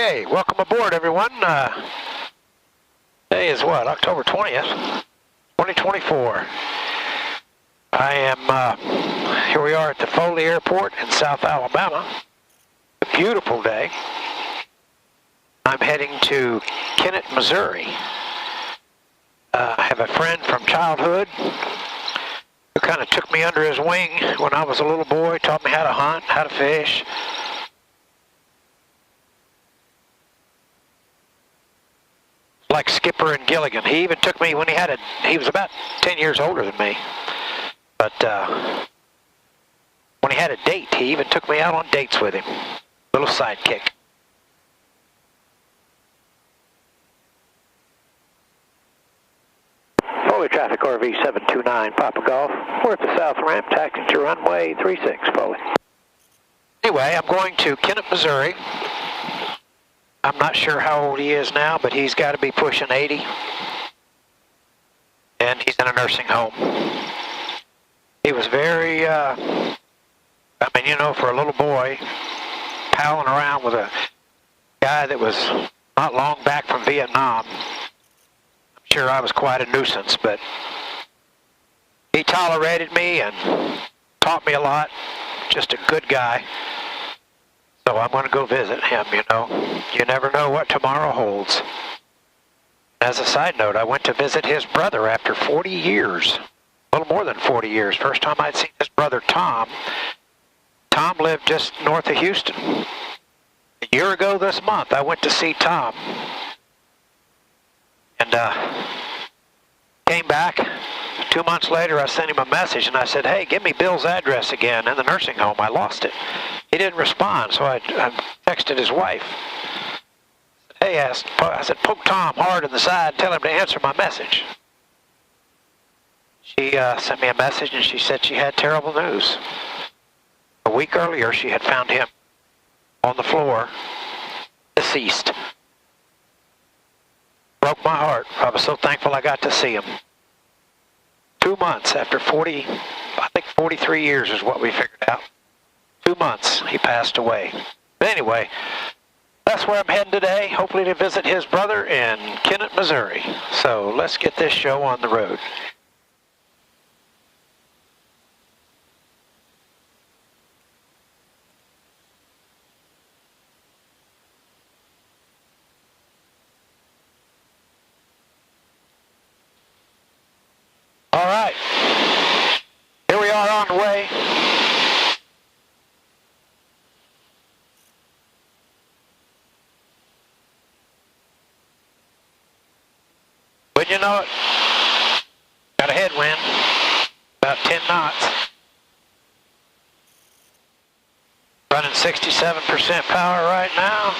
Okay, welcome aboard, everyone. Today is what, October 20th, 2024. I am, here we are at the Foley Airport in South Alabama. A beautiful day. I'm heading to Kennet, Missouri. I have a friend from childhood who kind of took me under his wing when I was a little boy, taught me how to hunt, how to fish. Like Skipper and Gilligan. He even took me when he was about 10 years older than me. But when he had a date, he even took me out on dates with him. Little sidekick. Foley traffic RV 729 Papa Golf. We're at the south ramp, taxiing to runway 36 Foley. Anyway, I'm going to Kennet, Missouri. I'm not sure how old he is now, but he's got to be pushing 80. And he's in a nursing home. He was very, for a little boy, palling around with a guy that was not long back from Vietnam. I'm sure I was quite a nuisance, but he tolerated me and taught me a lot. Just a good guy. So I'm going to go visit him, you know. You never know what tomorrow holds. As a side note, I went to visit his brother after 40 years. A little more than 40 years. First time I'd seen his brother, Tom. Tom lived just north of Houston. A year ago this month, I went to see Tom. And came back. 2 months later, I sent him a message, and I said, hey, give me Bill's address again in the nursing home. I lost it. He didn't respond, so I texted his wife. Hey, I said, poke Tom hard in the side, tell him to answer my message. She sent me a message, and she said she had terrible news. A week earlier, she had found him on the floor, deceased. Broke my heart. I was so thankful I got to see him. 2 months after 43 years is what we figured out. 2 months, he passed away. But anyway, that's where I'm heading today, hopefully to visit his brother in Kennet, Missouri. So let's get this show on the road. All right, here we are on the way. Wouldn't you know it? Got a headwind, about 10 knots. Running 67% power right now.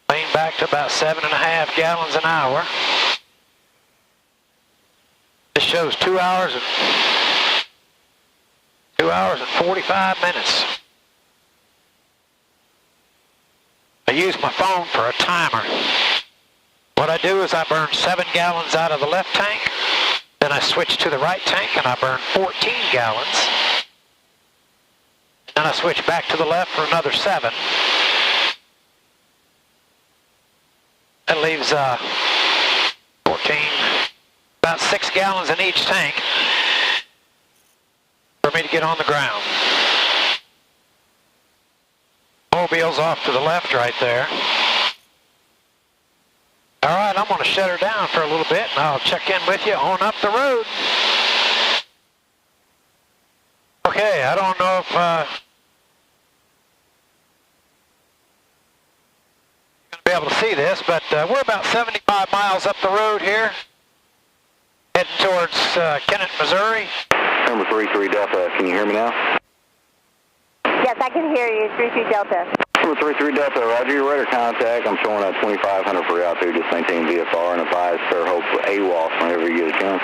Lean back to about 7.5 gallons an hour. This shows 2 hours and 45 minutes. I use my phone for a timer. What I do is I burn 7 gallons out of the left tank, then I switch to the right tank and I burn 14 gallons. Then I switch back to the left for another 7. That leaves 14, about 6 gallons in each tank for me to get on the ground. Mobile's off to the left right there. All right, I'm going to shut her down for a little bit, and I'll check in with you on up the road. Okay, I don't know if you're going to be able to see this, but we're about 75 miles up the road here, heading towards Kennet, Missouri. Number 33 Delta, can you hear me now? Yes, I can hear you, 33 Delta. Number 33 Delta, roger your radar contact. I'm showing 2500 for route 2, just maintain VFR and advise Fairhope AWOS whenever you get a chance.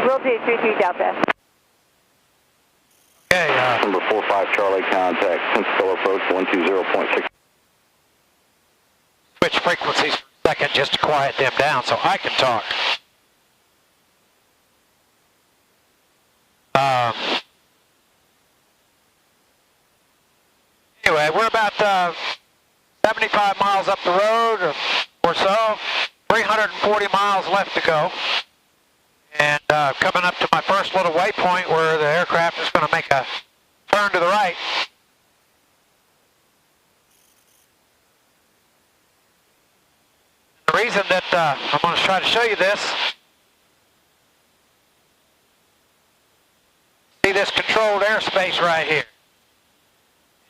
Will do, 33 Delta. Okay, Number 45 Charlie contact, Pensacola approach 120.6. Switch frequencies for a second just to quiet them down so I can talk. Anyway, anyway, we're about 75 miles up the road or so, 340 miles left to go. And coming up to my first little waypoint where the aircraft is going to make a turn to the right. The reason that I'm going to try to show you this, see this controlled airspace right here.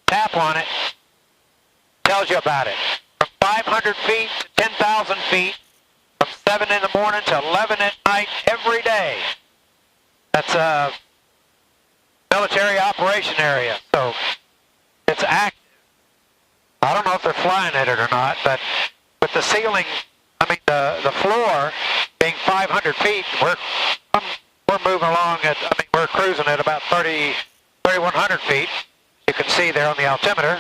Tap on it, tells you about it. From 500 feet to 10,000 feet, from 7 in the morning to 11 at night every day. That's a military operation area, so it's active. I don't know if they're flying at it or not, but with the ceiling, I mean the floor being 500 feet, we're moving along at, I mean we're cruising at about 3,100 feet. You can see there on the altimeter.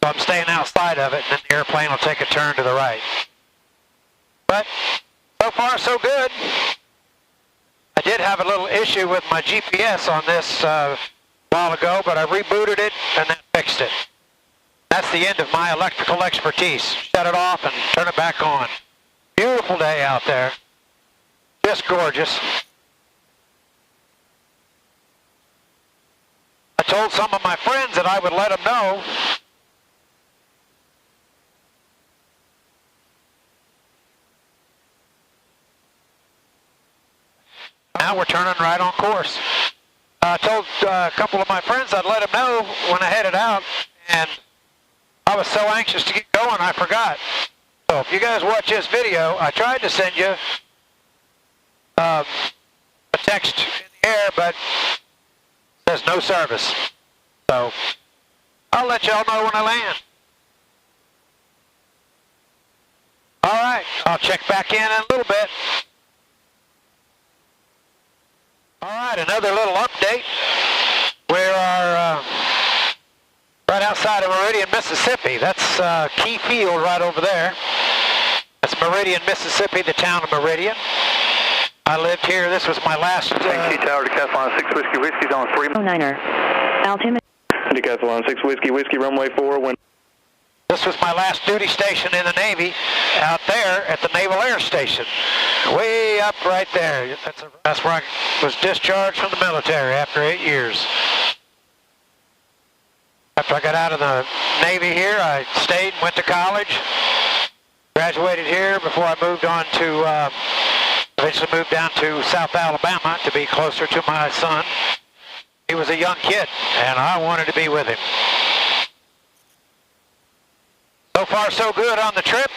So I'm staying outside of it, and then the airplane will take a turn to the right. But so far so good. I did have a little issue with my GPS on this a while ago, but I rebooted it and that fixed it. That's the end of my electrical expertise. Shut it off and turn it back on. Beautiful day out there. Just gorgeous. I told some of my friends that I would let them know. Now we're turning right on course. I told a couple of my friends I'd let them know when I headed out, and I was so anxious to get going I forgot. So if you guys watch this video, I tried to send you a text in the air, but it says no service. So I'll let y'all know when I land. All right, I'll check back in a little bit. All right, another little update. We are right outside of Meridian, Mississippi. That's Key Field right over there. That's Meridian, Mississippi, the town of Meridian. I lived here. This was my last... Key Tower to Decathlon 6 Whiskey Whiskey's on 309er. Altimeter. Decathlon 6 Whiskey Whiskey, runway 4, wind. This was my last duty station in the Navy, out there at the Naval Air Station. Way up right there. That's where I was discharged from the military after 8 years. After I got out of the Navy here, I stayed and went to college. Graduated here before I moved on to, eventually moved down to South Alabama to be closer to my son. He was a young kid, and I wanted to be with him. So far, so good on the trip.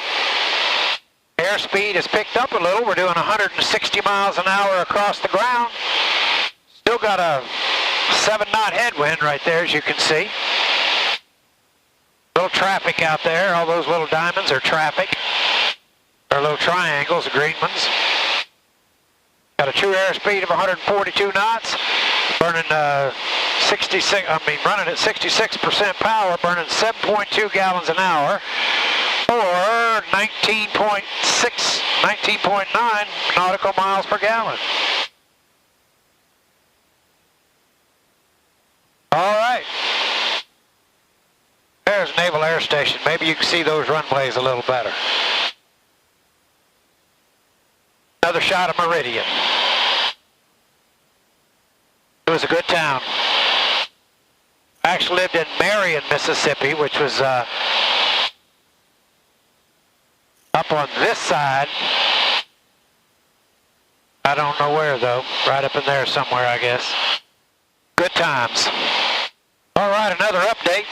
Airspeed has picked up a little. We're doing 160 miles an hour across the ground. Still got a 7-knot headwind right there, as you can see. Little traffic out there. All those little diamonds are traffic. They're little triangles, the green ones. Got a true airspeed of 142 knots. Burning running at 66% power, burning 7.2 gallons an hour, or 19.9 nautical miles per gallon. All right. There's Naval Air Station. Maybe you can see those runways a little better. Another shot of Meridian. It was a good town. I actually lived in Marion, Mississippi, which was up on this side. I don't know where, though. Right up in there somewhere, I guess. Good times. All right, another update.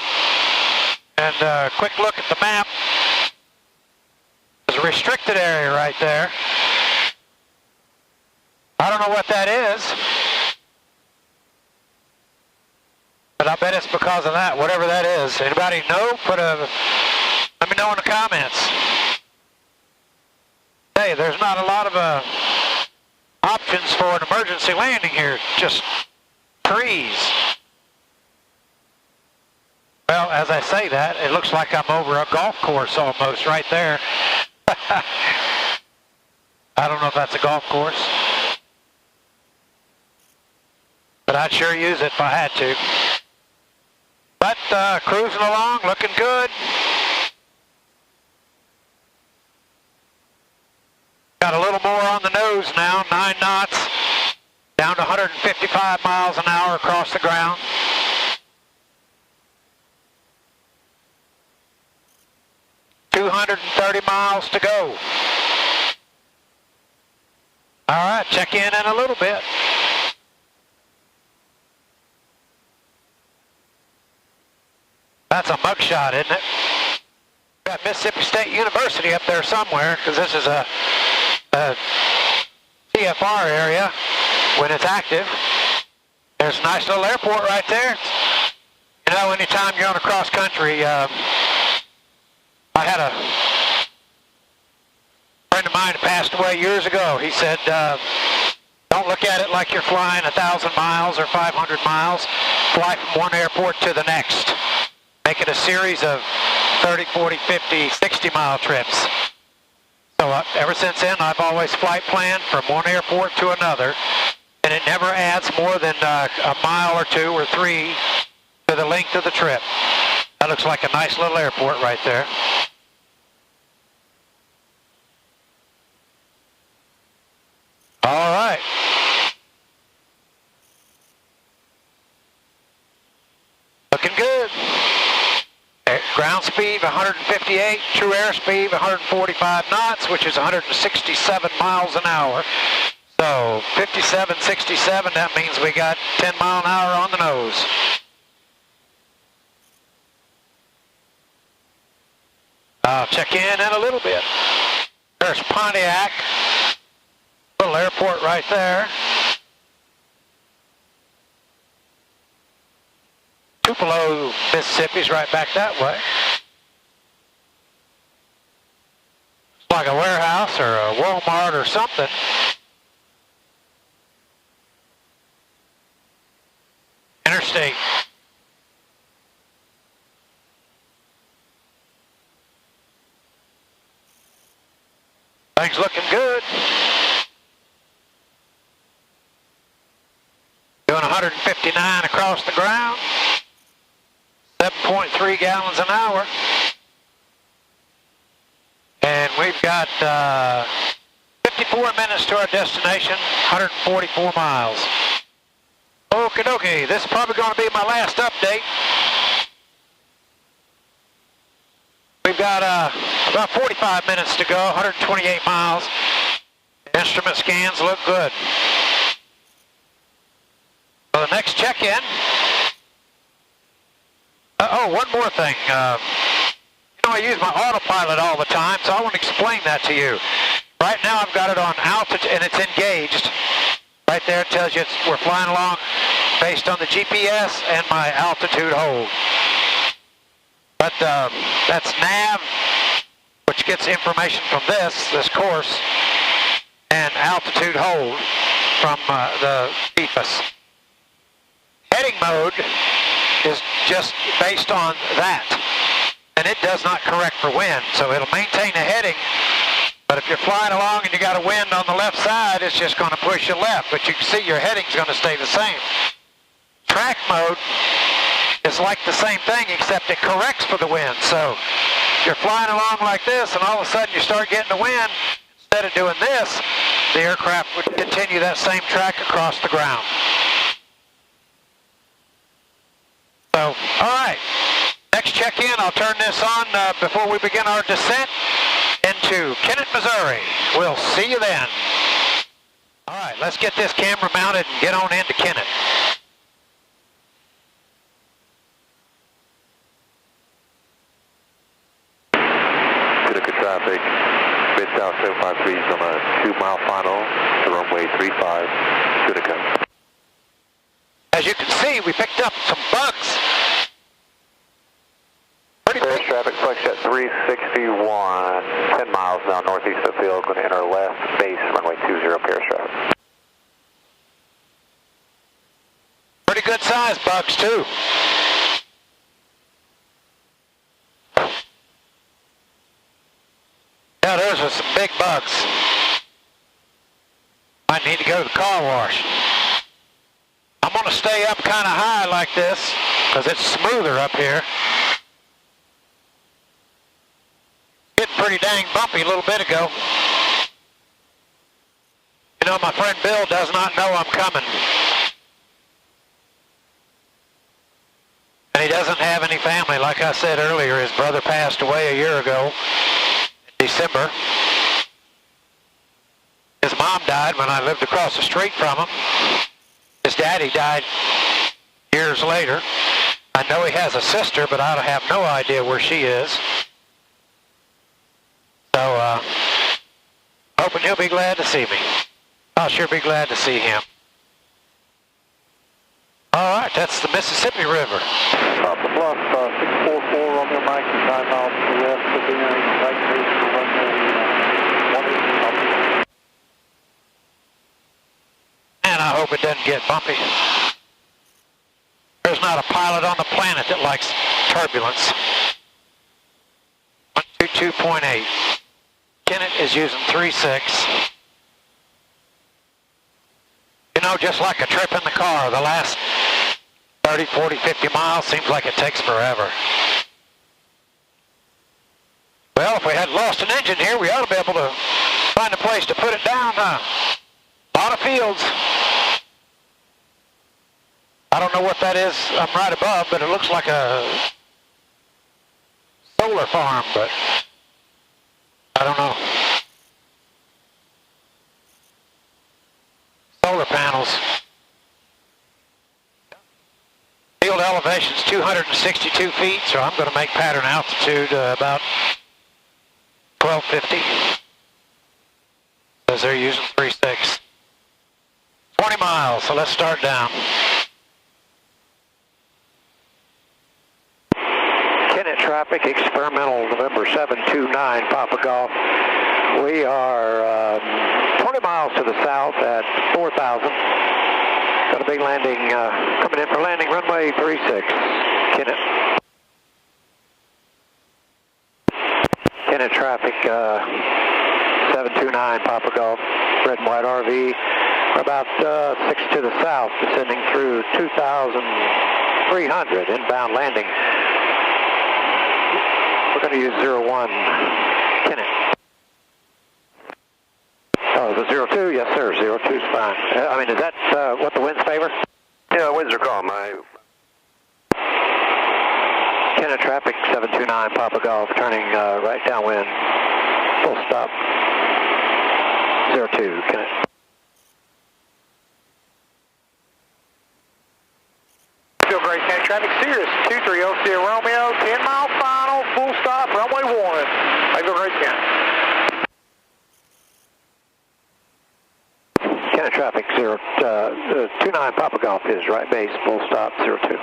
And a quick look at the map. There's a restricted area right there. I don't know what that is. But I bet it's because of that, whatever that is. Anybody know? Let me know in the comments. Hey, there's not a lot of options for an emergency landing here. Just trees. Well, as I say that, it looks like I'm over a golf course almost right there. I don't know if that's a golf course. But I'd sure use it if I had to. But cruising along, looking good. Got a little more on the nose now, 9 knots, down to 155 miles an hour across the ground. $230 miles to go. All right, check in a little bit. That's a mugshot, isn't it? Got Mississippi State University up there somewhere, because this is a CFR area when it's active. There's a nice little airport right there. You know, anytime you're on a cross country, I had a friend of mine that passed away years ago. He said, don't look at it like you're flying 1,000 miles or 500 miles. Fly from one airport to the next. Make it a series of 30, 40, 50, 60-mile trips. So ever since then, I've always flight planned from one airport to another, and it never adds more than a mile or 2 or 3 to the length of the trip. That looks like a nice little airport right there. All right. Looking good. Ground speed 158, true airspeed 145 knots, which is 167 miles an hour. So 57, 67, that means we got 10 mile an hour on the nose. I'll check in a little bit. There's Pontiac, little airport right there. Tupelo, Mississippi's right back that way. It's like a warehouse or a Walmart or something. Interstate. Things looking good. Doing 159 across the ground. 7.3 gallons an hour. And we've got 54 minutes to our destination, 144 miles. Okie dokie, this is probably going to be my last update. We've got about 45 minutes to go, 128 miles. Instrument scans look good. So the next check-in. Oh, one more thing. You know, I use my Autopilot all the time, so I want to explain that to you. Right now I've got it on altitude, and it's engaged. Right there it tells you we're flying along based on the GPS and my altitude hold. But that's nav, which gets information from this course, and altitude hold from the EFIS. Heading mode is just based on that, and it does not correct for wind, so it'll maintain a heading, but if you're flying along and you got a wind on the left side, it's just going to push you left, but you can see your heading's going to stay the same. Track mode is like the same thing, except it corrects for the wind, so if you're flying along like this and all of a sudden you start getting the wind, instead of doing this, the aircraft would continue that same track across the ground. So, all right, next check-in, I'll turn this on before we begin our descent into Kennet, Missouri. We'll see you then. All right, let's get this camera mounted and get on into Kennet. Good traffic, mid-south 753 on a 2-mile final to runway 35, Tunica. As you can see, we picked up some bugs. Pretty big. Traffic flex at 361, 10 miles now northeast of the field, going to enter left base, runway 20, Paris traffic. Pretty good size bugs too. Yeah, those are some big bugs. Might need to go to the car wash. I'm going to stay up kind of high like this because it's smoother up here. Getting pretty dang bumpy a little bit ago. You know, my friend Bill does not know I'm coming. And he doesn't have any family. Like I said earlier, his brother passed away a year ago in December. His mom died when I lived across the street from him. His daddy died years later. I know he has a sister, but I have no idea where she is. So, hoping he'll be glad to see me. I'll sure be glad to see him. All right, that's the Mississippi River. Top of bluff, 644 on your mic, 9 miles to the west of the right base for runway 18. And I hope it doesn't get bumpy. There's not a pilot on the planet that likes turbulence. 122.8. Kennet is using 3.6. You know, just like a trip in the car, the last 30, 40, 50 miles seems like it takes forever. Well, if we had lost an engine here, we ought to be able to find a place to put it down. A lot of fields. I don't know what that is. I'm right above, but it looks like a solar farm, but I don't know. Solar panels. Field elevation's 262 feet, so I'm going to make pattern altitude about 1250. Says they're using 3.6. 20 miles, so let's start down. Kennet traffic, experimental November 729, Papa Golf. We are 20 miles to the south at 4,000. Got a big landing, coming in for landing, runway 36, Kennet. Kennet traffic, 729, Papa Golf, red and white RV. We're about 6 to the south, descending through 2,300, inbound landing. We're going to use 01, Kennet. Oh, is it 02? Yes, sir. 02 is fine. I mean, is that what the winds favor? Yeah, winds are calm. Kennet traffic, 729, Papa Golf, turning right downwind. Full stop. 02, Kennet. Feel great, Kennet traffic. Sirius 230 Sierra Romeo, 10-mile final, full stop, runway 1. I feel great, Kennet. Kennet traffic, 29, Papa Golf is right base, full stop, 02.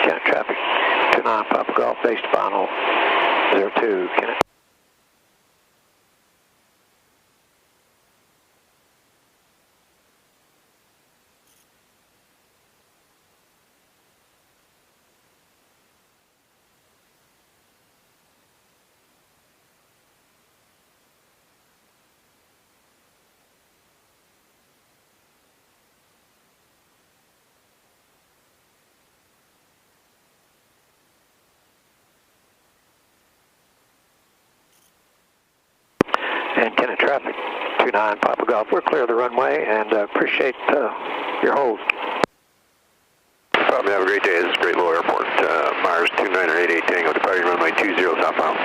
Kennet traffic, 29, Papa Golf, base to final, 02, Kennet. And Kennet traffic, 29 Papa Golf. We're clear of the runway and appreciate your hold. Have a great day. This is Great Low Airport. Myers 2988 Tango, departing runway 20 southbound.